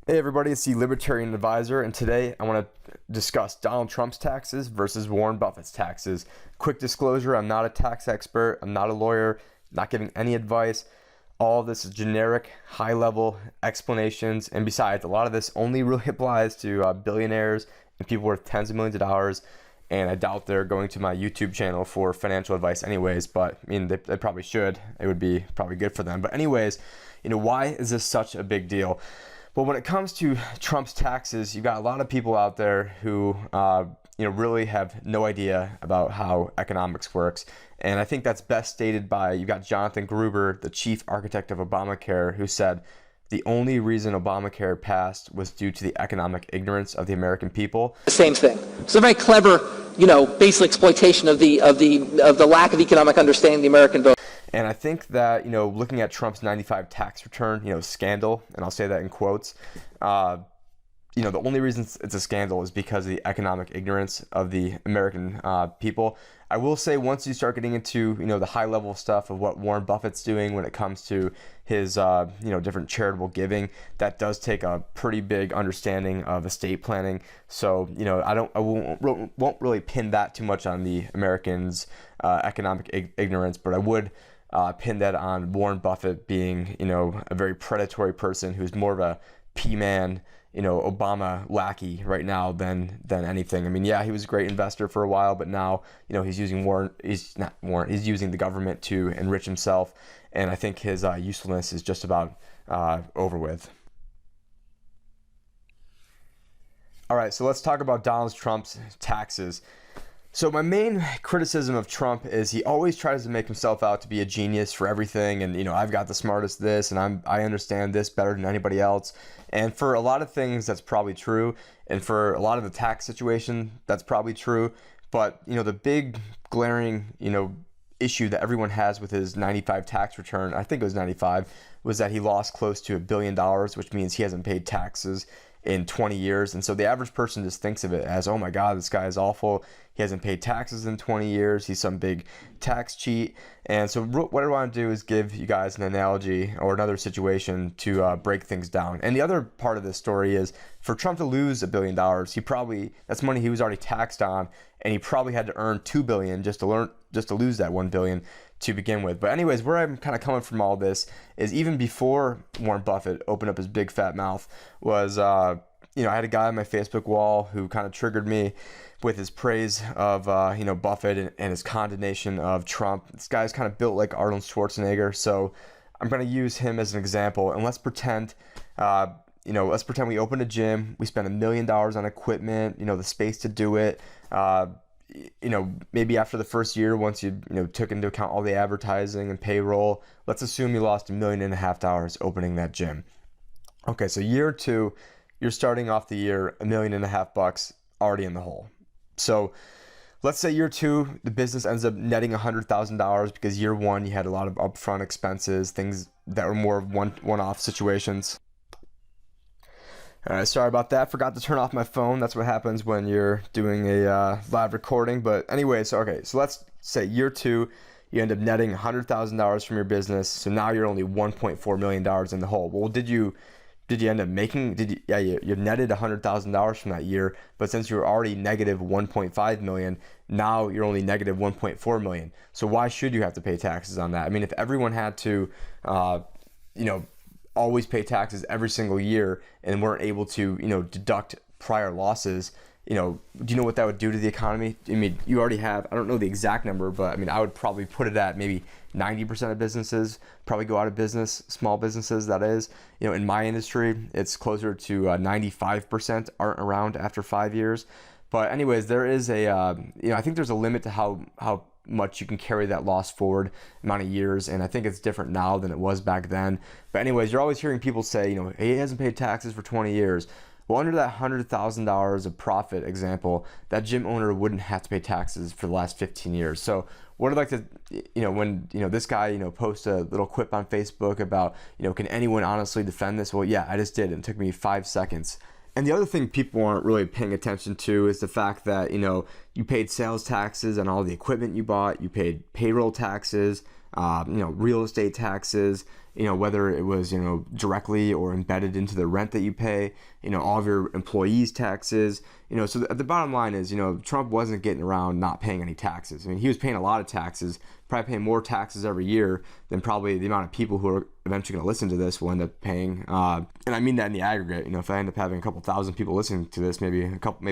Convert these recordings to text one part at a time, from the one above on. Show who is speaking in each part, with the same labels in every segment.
Speaker 1: Hey everybody, it's the Libertarian Advisor, and today I want to discuss Donald Trump's taxes versus Warren Buffett's taxes. Quick disclosure, I'm not a tax expert, I'm not a lawyer, not giving any advice. All of this is generic, high-level explanations, and besides, a lot of this only really applies to billionaires and people worth tens of millions of dollars, and I doubt they're going to my YouTube channel for financial advice anyways, but I mean, they probably should. It would be probably good for them. But anyways, why is this such a big deal? Well, when it comes to Trump's taxes, you got a lot of people out there who, really have no idea about how economics works. And I think that's best stated by, you got Jonathan Gruber, the chief architect of Obamacare, who said the only reason Obamacare passed was due to the economic ignorance of the American people.
Speaker 2: The same thing. It's a very clever, basic exploitation of the lack of economic understanding of the American vote.
Speaker 1: And I think that, looking at Trump's 95 tax return, scandal, and I'll say that in quotes, the only reason it's a scandal is because of the economic ignorance of the American people. I will say once you start getting into, the high level stuff of what Warren Buffett's doing when it comes to his, different charitable giving, that does take a pretty big understanding of estate planning. So, I won't really pin that too much on the Americans' economic ignorance, but I would pin that on Warren Buffett being, a very predatory person who's more of a P-man, Obama lackey right now than anything. I mean, yeah, he was a great investor for a while, but now, he's using he's using the government to enrich himself, and I think his usefulness is just about over with. All right, so let's talk about Donald Trump's taxes. So my main criticism of Trump is he always tries to make himself out to be a genius for everything, and I've got the smartest this, and I understand this better than anybody else. And for a lot of things, that's probably true, and for a lot of the tax situation, that's probably true. But the big glaring issue that everyone has with his 95 tax return, I think it was 95, was that he lost close to $1 billion, which means he hasn't paid taxes in 20 years. And so the average person just thinks of it as, oh my God, this guy is awful. He hasn't paid taxes in 20 years. He's some big tax cheat. And so what I want to do is give you guys an analogy or another situation to break things down. And the other part of this story is for Trump to lose $1 billion, that's money he was already taxed on, and he probably had to earn $2 billion just to lose that $1 billion to begin with. But anyways, where I'm kind of coming from all this is even before Warren Buffett opened up his big fat mouth was, I had a guy on my Facebook wall who kind of triggered me with his praise of, Buffett and his condemnation of Trump. This guy's kind of built like Arnold Schwarzenegger, so I'm going to use him as an example. And let's pretend, we open a gym, we spend $1 million on equipment, the space to do it. Maybe after the first year, once you took into account all the advertising and payroll, let's assume you lost $1.5 million opening that gym. Okay, so year two, you're starting off the year $1.5 million already in the hole. So let's say year two, the business ends up netting $100,000 because year one you had a lot of upfront expenses, things that were more of one-off situations. All right, sorry about that. Forgot to turn off my phone. That's what happens when you're doing a live recording. But anyways, so let's say year two, you end up netting $100,000 from your business. So now you're only $1.4 million in the hole. Well, did you end up making? You netted $100,000 from that year, but since you were already negative $1.5 million, now you're only negative $1.4 million. So why should you have to pay taxes on that? I mean, if everyone had to, always pay taxes every single year and weren't able to, deduct prior losses, do you know what that would do to the economy? I mean, you already have, I don't know the exact number, but I mean, I would probably put it at maybe 90% of businesses probably go out of business, small businesses, that is. In my industry, it's closer to 95% aren't around after 5 years. But anyways, there is I think there's a limit to how much you can carry that loss forward amount of years, and I think it's different now than it was back then. But anyways, you're always hearing people say, he hasn't paid taxes for 20 years. Well, under that $100,000 of profit example, that gym owner wouldn't have to pay taxes for the last 15 years. So what I'd like to, when, this guy, posts a little quip on Facebook about, can anyone honestly defend this? Well, yeah, I just did. It took me 5 seconds. And the other thing people aren't really paying attention to is the fact that, you paid sales taxes on all the equipment you bought, you paid payroll taxes, real estate taxes, whether it was, directly or embedded into the rent that you pay, all of your employees' taxes, so the bottom line is, Trump wasn't getting around not paying any taxes. I mean, he was paying a lot of taxes, probably paying more taxes every year than probably the amount of people who are eventually going to listen to this will end up paying. And I mean that in the aggregate. If I end up having a couple thousand people listening to this, maybe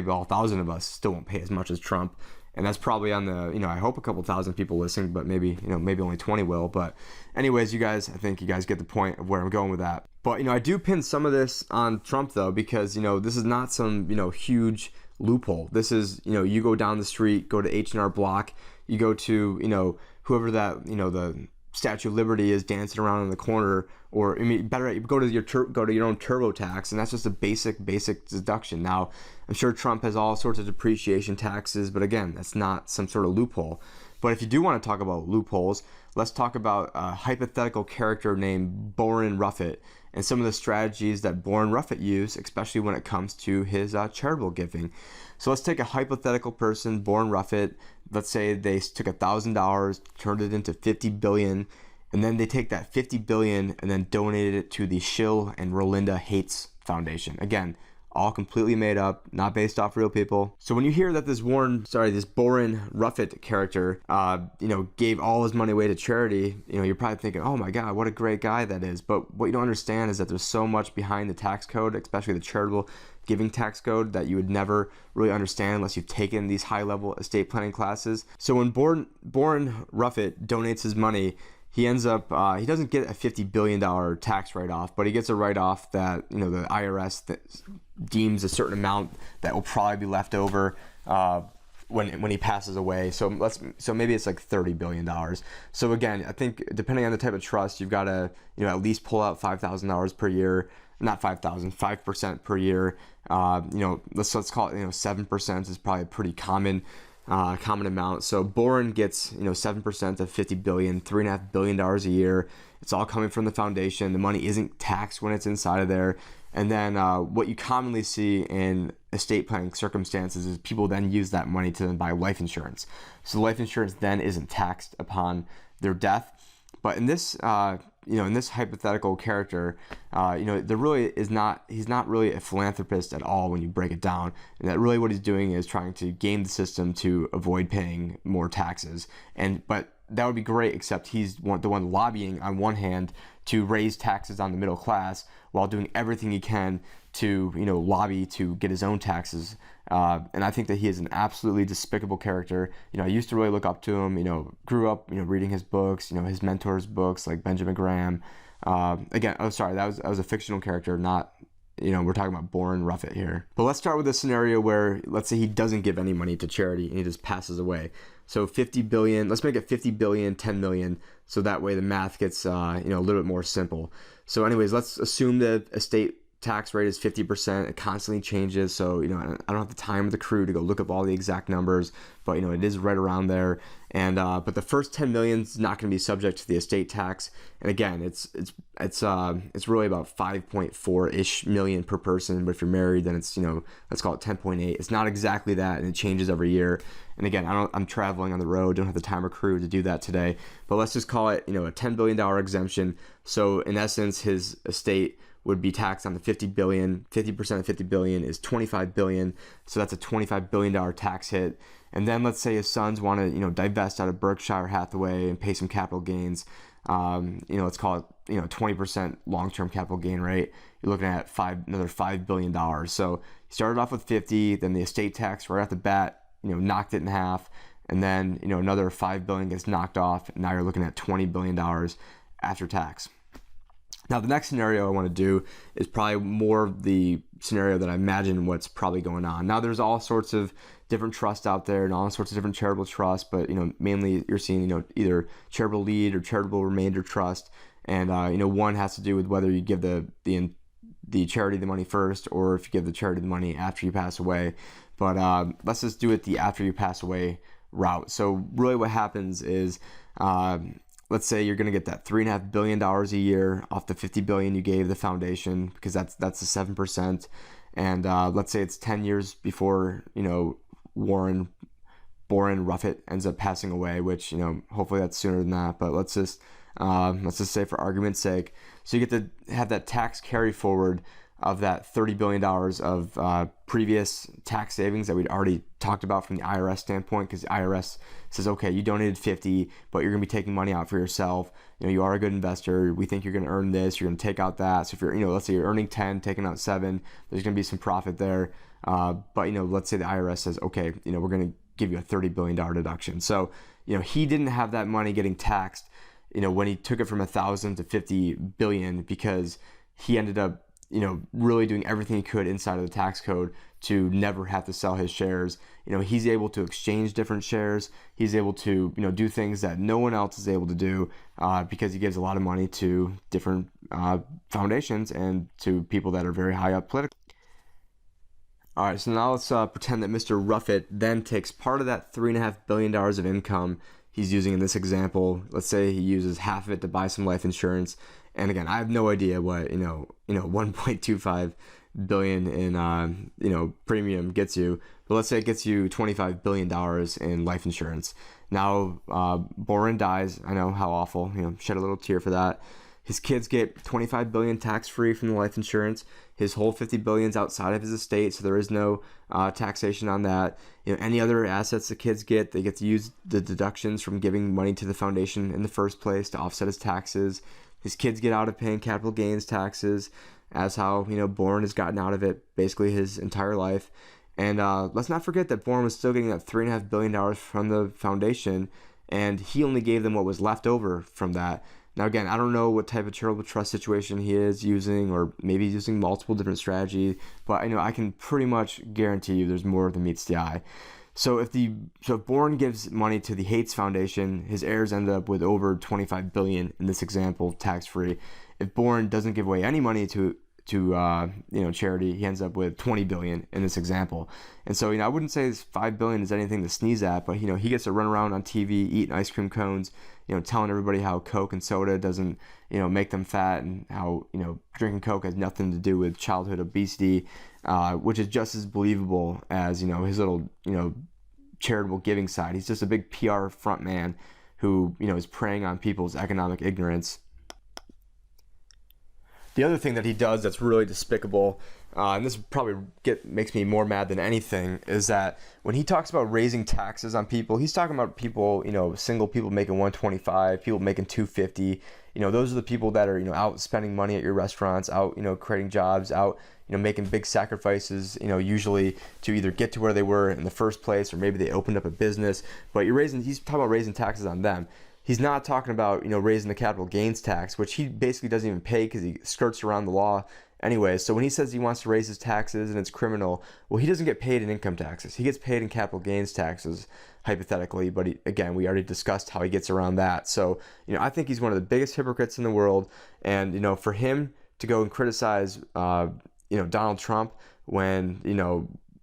Speaker 1: all 1,000 of us still won't pay as much as Trump. And that's probably on the, I hope a couple thousand people listening, but maybe only 20 will. But anyways, I think you guys get the point of where I'm going with that. But, I do pin some of this on Trump, though, because, this is not some, huge loophole. This is, you go down the street, go to H&R Block, you go to, whoever that, the Statue of Liberty is dancing around in the corner, or better yet, you go to your own TurboTax, and that's just a basic deduction. Now, I'm sure Trump has all sorts of depreciation taxes, but again, that's not some sort of loophole. But if you do want to talk about loopholes, let's talk about a hypothetical character named Warren Buffett and some of the strategies that Warren Buffett used, especially when it comes to his charitable giving. So let's take a hypothetical person, Warren Buffett. Let's say they took $1,000, turned it into $50 billion, and then they take that $50 billion and then donated it to the Shill and Rolinda Hates Foundation. Again, all completely made up, not based off real people. So when you hear that this Warren Buffett character, gave all his money away to charity, you're probably thinking, oh my God, what a great guy that is. But what you don't understand is that there's so much behind the tax code, especially the charitable giving tax code, that you would never really understand unless you've taken these high-level estate planning classes. So when Warren Buffett donates his money, he ends up, he doesn't get a $50 billion tax write-off, but he gets a write-off that, the IRS deems a certain amount that will probably be left over when he passes away. So maybe it's like $30 billion. So again, I think depending on the type of trust, you've got to, at least pull out $5,000 per year. Not 5,000, 5% per year. Let's call it, 7% is probably a pretty common amount. So Warren gets, 7% of 50 billion, $3.5 billion a year. It's all coming from the foundation. The money isn't taxed when it's inside of there. And then what you commonly see in estate planning circumstances is people then use that money to then buy life insurance. So life insurance then isn't taxed upon their death. But in this, in this hypothetical character, there really is not, he's not really a philanthropist at all when you break it down. And that really what he's doing is trying to game the system to avoid paying more taxes. But that would be great, except he's the one lobbying on one hand to raise taxes on the middle class while doing everything he can to, lobby to get his own taxes. And I think that he is an absolutely despicable character. I used to really look up to him, grew up, reading his books, his mentors' books like Benjamin Graham. That was a fictional character, not, we're talking about Warren Buffett here. But let's start with a scenario where, let's say he doesn't give any money to charity and he just passes away. So 50 billion, let's make it 50 billion, 10 million. So that way the math gets, a little bit more simple. So anyways, let's assume that estate tax rate is 50%. It constantly changes. So, I don't have the time of the crew to go look up all the exact numbers, but, it is right around there. And, but the first 10 million is not going to be subject to the estate tax. And again, it's really about 5.4-ish million per person. But if you're married, then it's, let's call it 10.8. It's not exactly that. And it changes every year. And again, I'm traveling on the road, don't have the time or crew to do that today, but let's just call it, a $10 billion exemption. So in essence, his estate would be taxed on the 50 billion. 50% of 50 billion is 25 billion. So that's a $25 billion tax hit. And then let's say his sons want to, divest out of Berkshire Hathaway and pay some capital gains. Let's call it, 20% long-term capital gain rate. You're looking at another $5 billion. So he started off with 50, then the estate tax right off the bat, knocked it in half. And then, another $5 billion gets knocked off. And now you're looking at $20 billion after tax. Now, the next scenario I want to do is probably more of the scenario that I imagine what's probably going on. Now, there's all sorts of different trusts out there and all sorts of different charitable trusts, but, mainly you're seeing, either charitable lead or charitable remainder trust. And, one has to do with whether you give the charity the money first or if you give the charity the money after you pass away. But let's just do it the after you pass away route. So really what happens is, let's say you're going to get that $3.5 billion a year off the $50 billion you gave the foundation, because that's the 7%. And let's say it's 10 years before, Warren Warren Ruffett ends up passing away, which, hopefully that's sooner than that. But let's just say for argument's sake, so you get to have that tax carry forward of that $30 billion of previous tax savings that we'd already talked about from the IRS standpoint, because the IRS says, okay, you donated 50, but you're going to be taking money out for yourself. You are a good investor. We think you're going to earn this. You're going to take out that. So if you're, let's say you're earning 10, taking out 7, there's going to be some profit there. But, let's say the IRS says, okay, we're going to give you a $30 billion deduction. So, he didn't have that money getting taxed, when he took it from 1,000 to 50 billion, because he ended up, really doing everything he could inside of the tax code to never have to sell his shares. He's able to exchange different shares. He's able to, do things that no one else is able to do because he gives a lot of money to different foundations and to people that are very high up politically. All right, so now let's pretend that Mr. Ruffett then takes part of that $3.5 billion of income he's using in this example. Let's say he uses half of it to buy some life insurance. And again, I have no idea what 1.25 billion in premium gets you, but let's say it gets you $25 billion in life insurance. Now Boren dies. I know, how awful. Shed a little tear for that. His kids get $25 billion tax free from the life insurance. His whole $50 billion is outside of his estate, so there is no taxation on that. Any other assets the kids get, they get to use the deductions from giving money to the foundation in the first place to offset his taxes. His kids get out of paying capital gains taxes, as how Boren has gotten out of it basically his entire life. And let's not forget that Boren was still getting that $3.5 billion from the foundation, and he only gave them what was left over from that. Now, again, I don't know what type of charitable trust situation he is using, or maybe he's using multiple different strategies, but I can pretty much guarantee you there's more than meets the eye. So if Boren gives money to the Hates Foundation, his heirs end up with over $25 billion in this example, tax-free. If Boren doesn't give away any money to charity, he ends up with $20 billion in this example. And so, I wouldn't say this $5 billion is anything to sneeze at, but he gets to run around on TV eating ice cream cones, telling everybody how Coke and soda doesn't, make them fat, and how, drinking Coke has nothing to do with childhood obesity, which is just as believable as, his little, charitable giving side. He's just a big PR front man who, is preying on people's economic ignorance. The other thing that he does that's really despicable, and this probably makes me more mad than anything, is that when he talks about raising taxes on people, he's talking about people, single people making $125, people making $250. Those are the people that are, out spending money at your restaurants, out, creating jobs, out, making big sacrifices, usually to either get to where they were in the first place, or maybe they opened up a business. But he's talking about raising taxes on them. He's not talking about, raising the capital gains tax, which he basically doesn't even pay because he skirts around the law anyway. So when he says he wants to raise his taxes and it's criminal, well, he doesn't get paid in income taxes. He gets paid in capital gains taxes, hypothetically. But again, we already discussed how he gets around that. So, I think he's one of the biggest hypocrites in the world. And, for him to go and criticize, Donald Trump when,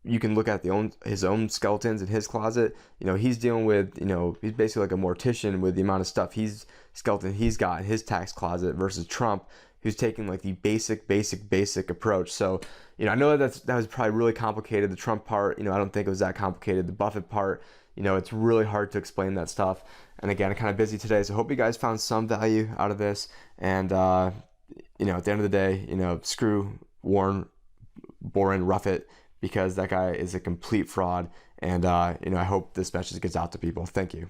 Speaker 1: you can look at his own skeletons in his closet. He's dealing with, he's basically like a mortician with the amount of stuff he's got in his tax closet, versus Trump, who's taking like the basic approach. So, I know that was probably really complicated. The Trump part, I don't think it was that complicated. The Buffett part, it's really hard to explain that stuff. And again, I'm kind of busy today, so I hope you guys found some value out of this. And, at the end of the day, screw Boren Ruffett, because that guy is a complete fraud. And, I hope this message gets out to people. Thank you.